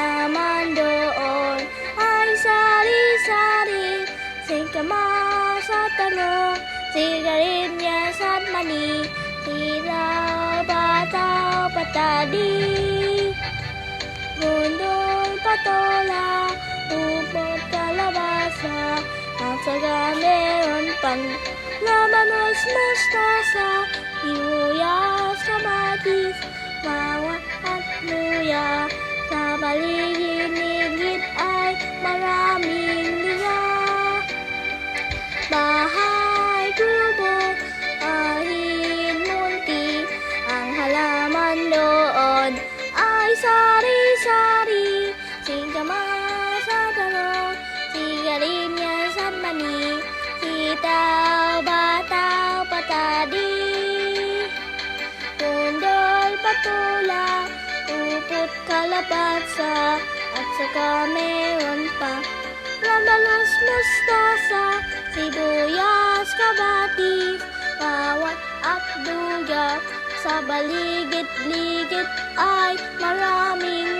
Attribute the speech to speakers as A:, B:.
A: halaman doon ay sari-sari, singkamas at talong, sigarilyas at mani, sitaw, bataw, patadi, gundol, patola, upot, kalabasa, at saka meron pan labanos, mustasa, sibuyas, kamatis, bawang at luya. Sa paligid-ligid ay maraming luya. Bahay, kubo, ahit, munti, ang halaman doon ay sari-sari, singkamas at talong, sigarilyas at mani, sitaw, bataw, patadi, gundol, patola, upot, kalabasa, at saka meron pa labanos, mustasa, sibuyas, kabatis, bawang at luya. Sa baligid-ligid ay maraming